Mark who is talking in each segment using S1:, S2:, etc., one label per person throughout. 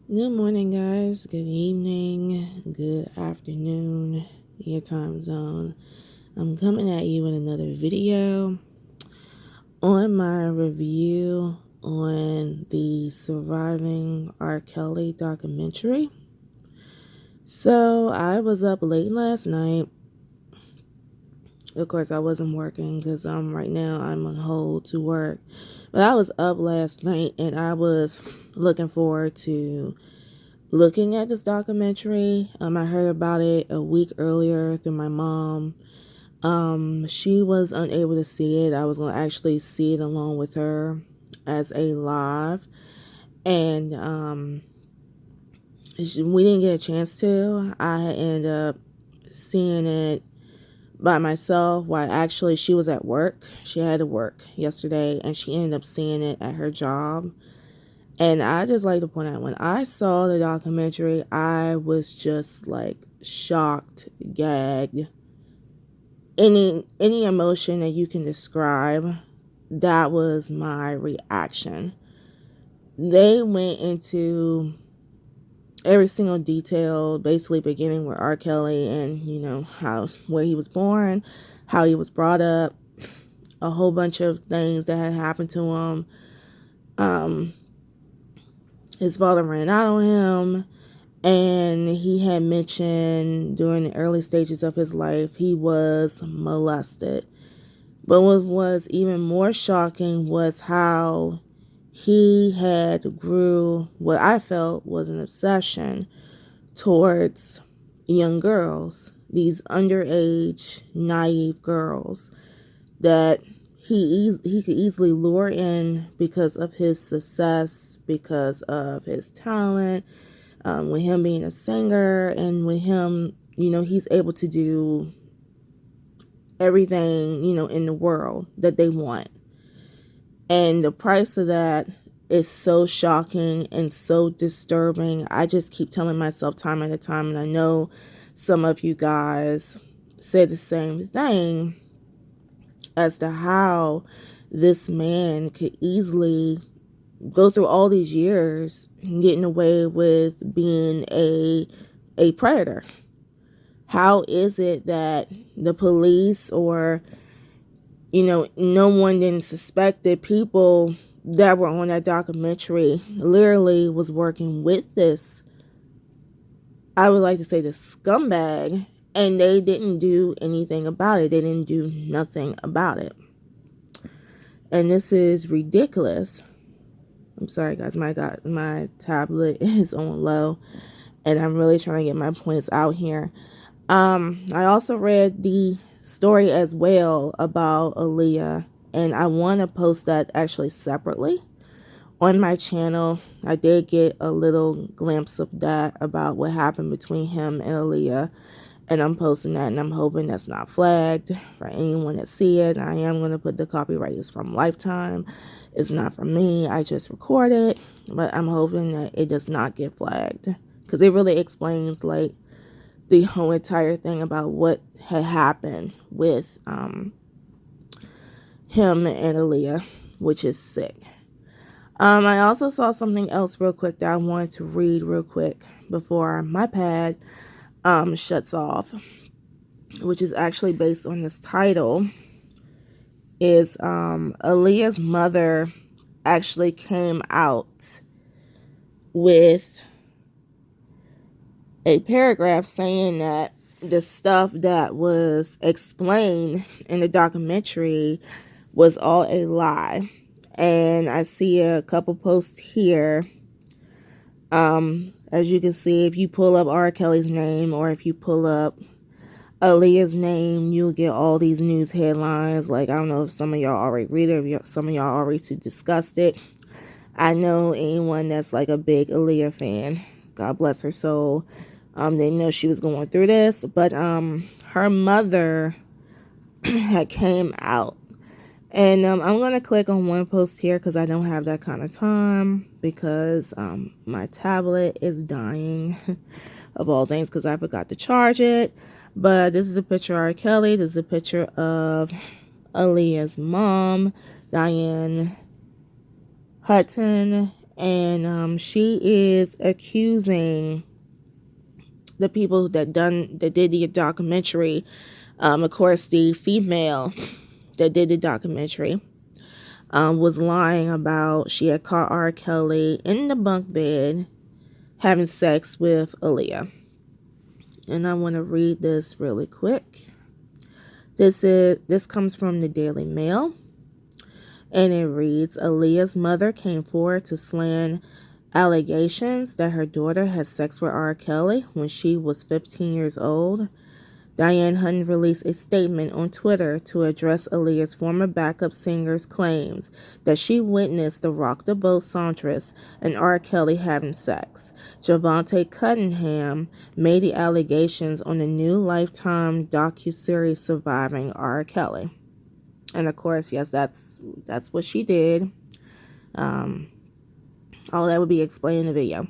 S1: Good morning, guys. Good evening. Good afternoon. Your time zone. I'm coming at you with another video on my review on the Surviving Rkelly documentary. So I was up late last night. Of course, I wasn't working because right now I'm on hold to work. But I was up last night and I was looking forward to looking at this documentary. I heard about it a week earlier through my mom. She was unable to see it. I was going to actually see it along with her as a live. And we didn't get a chance to. I ended up seeing it by myself while actually she was at work. She had to work yesterday and she ended up seeing it at her job. And I just like to point out, when I saw the documentary, I was just like shocked, gagged. Any emotion that you can describe, that was my reaction. They went into every single detail, basically beginning with Rkelly and, where he was born, how he was brought up, a whole bunch of things that had happened to him. His father ran out on him, and he had mentioned during the early stages of his life he was molested. But what was even more shocking was how he had grew what I felt was an obsession towards young girls, these underage, naive girls that he could easily lure in because of his success, because of his talent, with him being a singer, and with him, he's able to do everything, in the world that they want. And the price of that is so shocking and so disturbing. I just keep telling myself time at a time, and I know some of you guys say the same thing, as to how this man could easily go through all these years getting away with being a predator. How is it that the police or, no one didn't suspect that people that were on that documentary literally was working with this, I would like to say, the scumbag, and they didn't do anything about it. They didn't do nothing about it. And this is ridiculous. I'm sorry, guys. My tablet is on low, and I'm really trying to get my points out here. I also read the story as well about Aaliyah, and I want to post that actually separately on my channel. I did get a little glimpse of that about what happened between him and Aaliyah, and I'm posting that, and I'm hoping that's not flagged for anyone that see it. I am going to put the copyright is from Lifetime. It's not from me. I just record it, but I'm hoping that it does not get flagged, because it really explains like the whole entire thing about what had happened with him and Aaliyah, which is sick. I also saw something else real quick that I wanted to read real quick before my pad shuts off, which is actually based on this title. Is Alliyah's mother actually came out with a paragraph saying that the stuff that was explained in the documentary was all a lie. And I see a couple posts here. As you can see, if you pull up Rkelly's name, or if you pull up Aaliyah's name, you'll get all these news headlines. Like, I don't know if some of y'all already read it, if some of y'all already discussed it. I know anyone that's like a big Aaliyah fan, God bless her soul, they know she was going through this. But her mother had came out. And I'm going to click on one post here because I don't have that kind of time, because my tablet is dying of all things, because I forgot to charge it. But this is a picture of Rkelly. This is a picture of Aaliyah's mom, Diane Hutton, and she is accusing the people that did the documentary. Of course, the female that did the documentary was lying about she had caught Rkelly in the bunk bed having sex with Aaliyah. And I want to read this really quick. This comes from the Daily Mail, and it reads, Aaliyah's mother came forward to slant allegations that her daughter had sex with Rkelly when she was 15 years old. Diane Hutton released a statement on Twitter to address Alliyah's former backup singer's claims that she witnessed the Rock the Boat songstress and Rkelly having sex. Javante Cunningham made the allegations on the new Lifetime docuseries Surviving Rkelly. And of course, yes, that's what she did. All that would be explained in the video.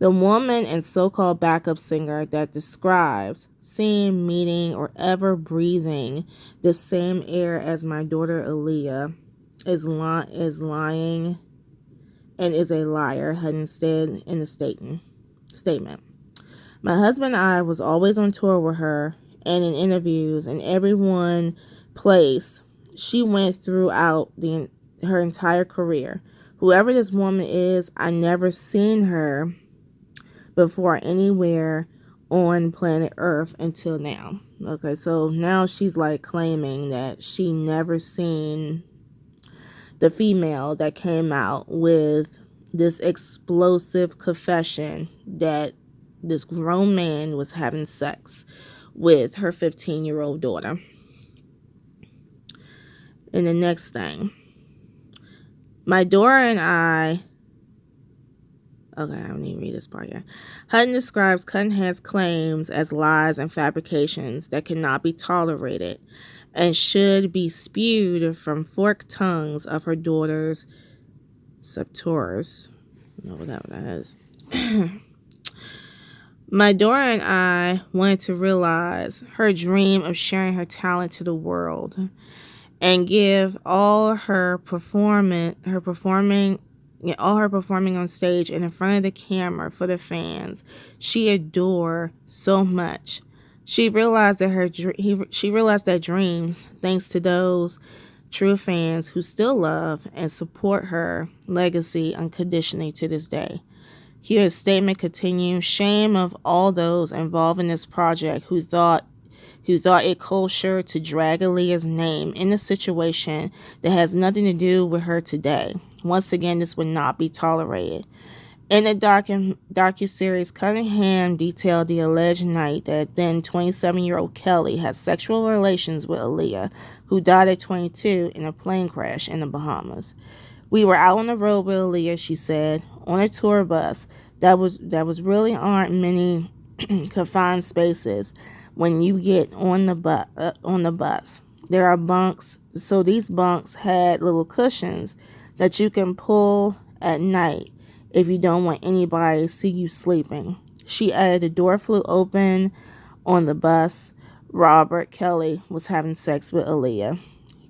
S1: The woman and so-called backup singer that describes seeing, meeting, or ever breathing the same air as my daughter Aaliyah is lying and is a liar, Hutton said in a statement. My husband and I was always on tour with her and in interviews and every one place she went throughout her entire career. Whoever this woman is, I never seen her before anywhere on planet Earth until now. Okay, so now she's like claiming that she never seen the female that came out with this explosive confession that this grown man was having sex with her 15-year-old daughter. And the next thing, my daughter and I... Okay, I don't need to read this part yet. Hutton describes Cunningham's claims as lies and fabrications that cannot be tolerated and should be spewed from forked tongues of her daughter's subtorers. I don't know what that is. My daughter and I wanted to realize her dream of sharing her talent to the world and give all her performing on stage and in front of the camera for the fans she adored so much. She realized that dreams, thanks to those true fans who still love and support her legacy unconditionally to this day. Here his statement continues, shame of all those involved in this project who thought it kosher to drag Alliyah's name in a situation that has nothing to do with her today. Once again, this would not be tolerated. In the docuseries, Cunningham detailed the alleged night that then 27-year-old Kelly had sexual relations with Aaliyah, who died at 22 in a plane crash in the Bahamas. We were out on the road with Aaliyah, she said, on a tour bus. That was really aren't many confined spaces when you get on the bus. There are bunks, so these bunks had little cushions that you can pull at night if you don't want anybody to see you sleeping. She added the door flew open on the bus. Robert Kelly was having sex with Aaliyah.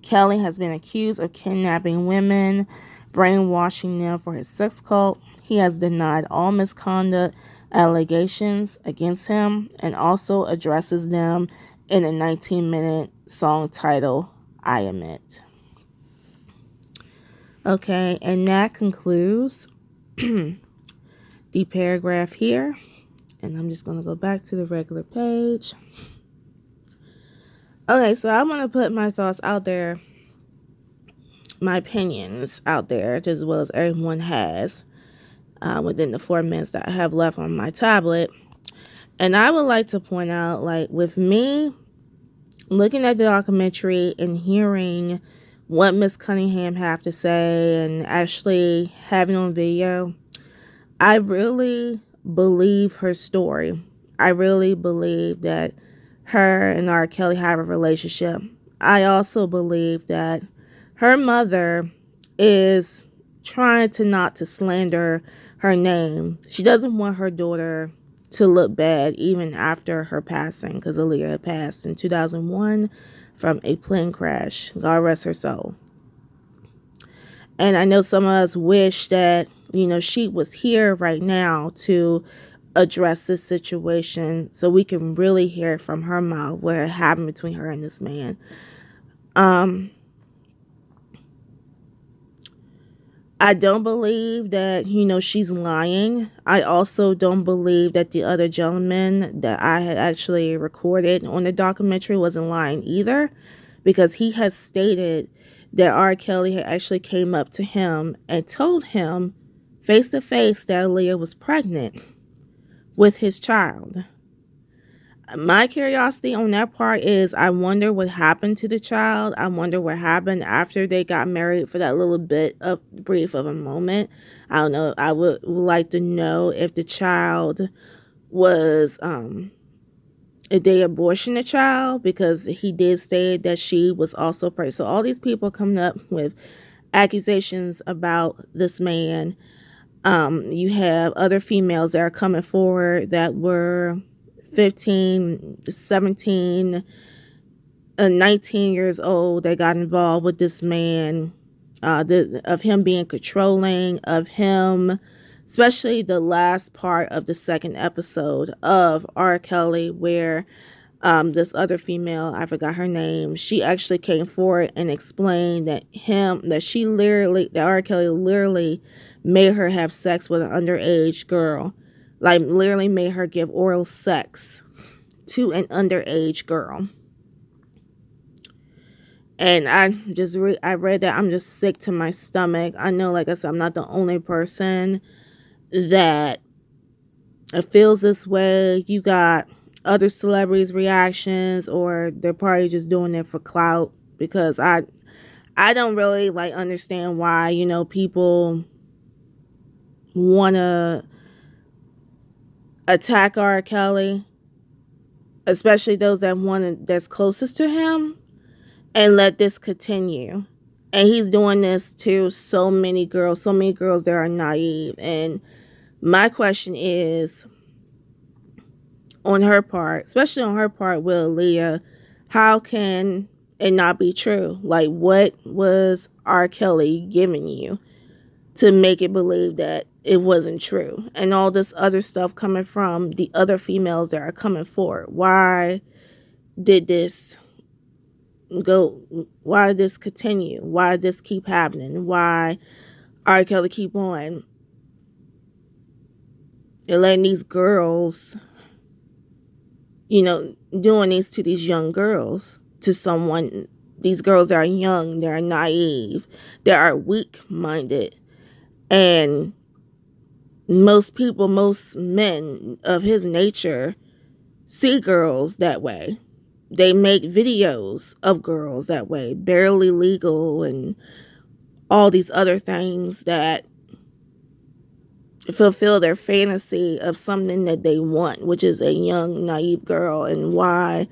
S1: Kelly has been accused of kidnapping women, brainwashing them for his sex cult. He has denied all misconduct allegations against him and also addresses them in a 19-minute song titled I Am It. Okay, and that concludes the paragraph here. And I'm just going to go back to the regular page. Okay, so I want to put my thoughts out there, my opinions out there, as well as everyone has within the 4 minutes that I have left on my tablet. And I would like to point out, like, with me looking at the documentary and hearing what Miss Cunningham have to say and actually having on video, I really believe her story. I really believe that her and Rkelly have a relationship. I also believe that her mother is trying to not to slander her name. She doesn't want her daughter to look bad even after her passing, because Aaliyah had passed in 2001 from a plane crash. God rest her soul. And I know some of us wish that, she was here right now to address this situation so we can really hear from her mouth what happened between her and this man. I don't believe that, she's lying. I also don't believe that the other gentleman that I had actually recorded on the documentary wasn't lying either, because he has stated that Rkelly had actually came up to him and told him face to face that Aaliyah was pregnant with his child. My curiosity on that part is I wonder what happened to the child. I wonder what happened after they got married for that little bit of brief of a moment. I don't know. I would like to know if the child was, if they abortioned the child, because he did say that she was also pregnant. So all these people coming up with accusations about this man. You have other females that are coming forward that were 15, 17, 19 years old that got involved with this man, of him being controlling, of him, especially the last part of the second episode of Rkelly, where this other female, I forgot her name, she actually came forward and explained that Rkelly literally made her have sex with an underage girl. Like, literally made her give oral sex to an underage girl. And I read that. I'm just sick to my stomach. I know, like I said, I'm not the only person that feels this way. You got other celebrities' reactions, or they're probably just doing it for clout, because I don't really understand why, people want to attack Rkelly, especially those that's closest to him, and let this continue. And he's doing this to so many girls that are naive. And my question is, on her part, especially on her part with Aaliyah, how can it not be true? Like, what was Rkelly giving you to make it believe that it wasn't true? And all this other stuff coming from the other females that are coming forward. Why did this go? Why did this continue? Why did this keep happening? Why Rkelly keep on and letting these girls, doing this to these young girls, to someone, these girls that are young, that are naive, that are weak-minded. And most men of his nature see girls that way. They make videos of girls that way, barely legal, and all these other things that fulfill their fantasy of something that they want, which is a young, naive girl. And why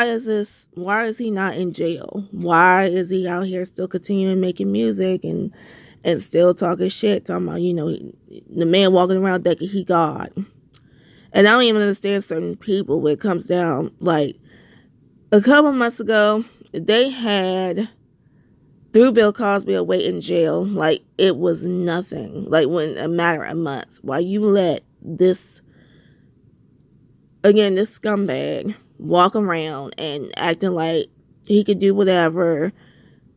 S1: is he not in jail? Why is he out here still continuing making music and still talking shit, talking about, the man walking around thinking he God? And I don't even understand certain people when it comes down. Like, a couple months ago, they had threw Bill Cosby away in jail like it was nothing, like when a matter of months, while you let this scumbag walk around and acting like he could do whatever,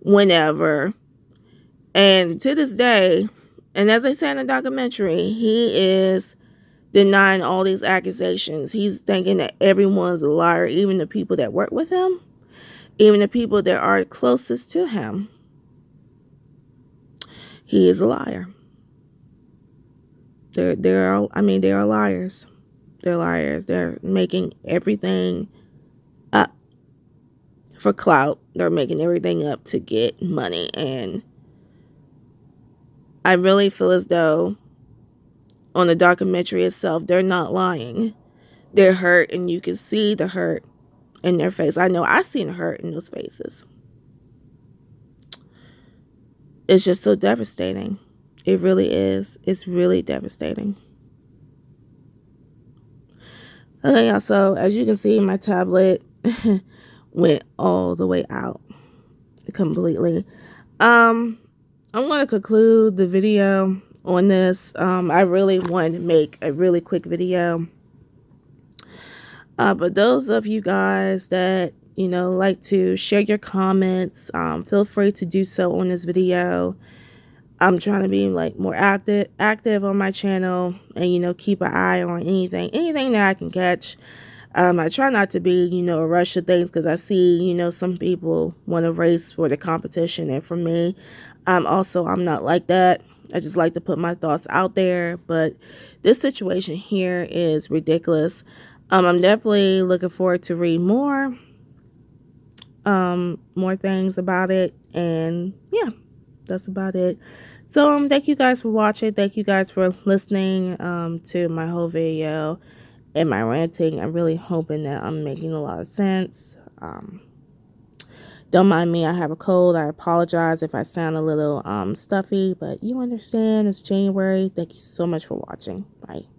S1: whenever. And to this day, and as I said in the documentary, he is denying all these accusations. He's thinking that everyone's a liar, even the people that work with him, even the people that are closest to him. He is a liar. They are liars. They're liars. They're making everything up for clout. They're making everything up to get money. And I really feel as though on the documentary itself, they're not lying. They're hurt, and you can see the hurt in their face. I know I've seen the hurt in those faces. It's just so devastating. It really is. It's really devastating. Okay, y'all. So as you can see, my tablet went all the way out completely. I'm going to conclude the video on this. I really wanted to make a really quick video. But those of you guys that, like to share your comments, feel free to do so on this video. I'm trying to be like more active on my channel and, keep an eye on anything that I can catch. I try not to be, a rush of things because I see, some people want to race for the competition. And for me, I'm not like that. I just like to put my thoughts out there. But this situation here is ridiculous. I'm definitely looking forward to read more things about it. And yeah, that's about it. So thank you guys for watching. Thank you guys for listening to my whole video and my ranting. I'm really hoping that I'm making a lot of sense. Don't mind me, I have a cold. I apologize if I sound a little stuffy, but you understand, it's January. Thank you so much for watching. Bye.